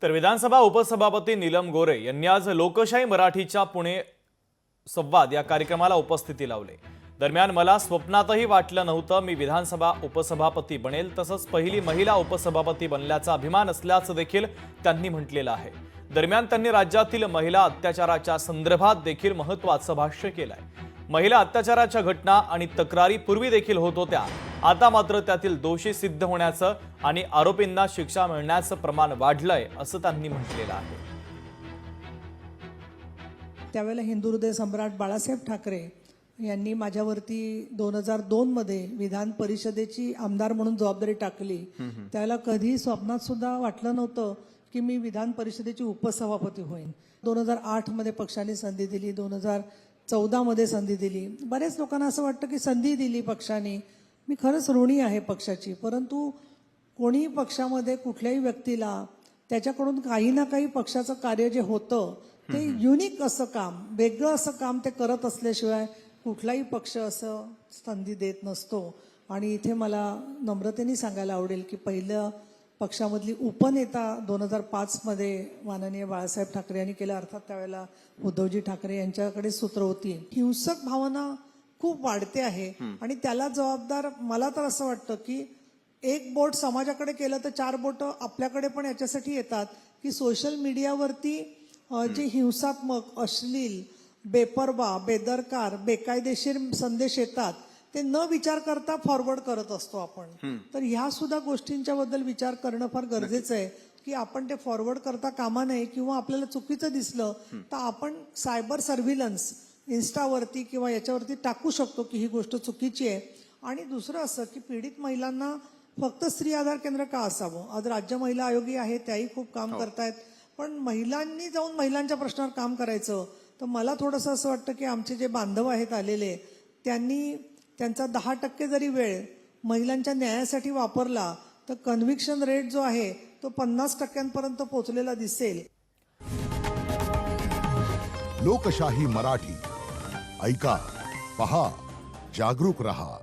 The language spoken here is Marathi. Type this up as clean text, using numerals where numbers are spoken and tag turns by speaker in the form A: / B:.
A: तर विधानसभा उपसभापती नीलम गोरे यांनी आज लोकशाही मराठीच्या पुणे संवाद या कार्यक्रमाला उपस्थिती लावली। दरम्यान मला स्वप्नातही वाटलं नव्हतं मी विधानसभा उपसभापती बनेल, तसंच पहिली महिला उपसभापती बनल्याचा अभिमान असल्याचं देखील त्यांनी म्हटलेलं आहे। दरम्यान त्यांनी राज्यातील महिला अत्याचाराच्या संदर्भात देखील महत्त्वाचं भाष्य केलंय। महिला अत्याचाराच्या घटना आणि तक्रारी पूर्वी देखील होत होत्या, आता मात्र त्यातील दोषी सिद्ध होण्याचं आणि आरोपींना शिक्षा मिळण्याचं प्रमाण वाढलंय असं त्यांनी म्हटलेलं आहे।
B: त्यावेळेला हिंदू हृदय सम्राट बाळासाहेब ठाकरे यांनी माझ्यावरती 2002 मध्ये विधान परिषदेची आमदार म्हणून जबाबदारी टाकली। त्याला कधी स्वप्नात सुद्धा वाटलं नव्हतं की मी विधान परिषदेची उपसभापती होईन। 2008 मध्ये पक्षाने संधी दिली, 2014 मध्ये संधी दिली। बरेच लोकांना असं वाटतं की संधी दिली पक्षाने, मी खरंच ऋणी आहे पक्षाची। परंतु कोणी पक्षामध्ये कुठल्याही व्यक्तीला त्याच्याकडून काही ना काही पक्षाचं कार्य जे होतं ते युनिक असं काम, वेगळं असं काम ते करत असल्याशिवाय कुठलाही पक्ष असं संधी देत नसतो। आणि इथे मला नम्रतेने सांगायला आवडेल की पहिलं पक्षामधली उपनेता 2005 मध्ये माननीय बाळासाहेब ठाकरे यांनी केलं, अर्थात त्यावेळेला उद्धवजी ठाकरे यांच्याकडे सूत्र होती। हिंसक भावना खूप वाढते आहे आणि त्याला जबाबदार मला तर असं वाटतं की एक बोट समाजाकडे केलं तर 4 बोट आपल्याकडे पण याच्यासाठी येतात की सोशल मीडियावरती जे हिंसात्मक, अश्लील, बेपर्वा, बेदरकार, बेकायदेशीर संदेश येतात ते न विचार करता फॉरवर्ड करत असतो आपण। तर ह्या सुद्धा गोष्टींच्या बद्दल विचार करणं फार गरजेचं आहे की आपण ते फॉरवर्ड करता कामा नये, किंवा आपल्याला चुकीचं दिसलं तर आपण सायबर सर्व्हिलन्स इन्स्टावरती किंवा याच्यावरती टाकू शकतो की ही गोष्ट चुकीची आहे। आणि दुसरं असं की पीडित महिलांना फक्त स्त्री आधार केंद्र का असावं? आज राज्य महिला आयोगी आहे, त्याही खूप काम करतायत, पण महिलांनी जाऊन महिलांच्या प्रश्नावर काम करायचं। तर मला थोडंसं असं वाटतं की आमचे जे बांधव आहेत आलेले, त्यांनी त्यांचा 10% जरी वेळ महिलांच्या न्यायासाठी वापरला तर कन्व्हिक्शन रेट जो आहे तो 50% पोहोचलेला दिसेल।
C: लोकशाही मराठी ऐका, पहा, जागरूक रहा।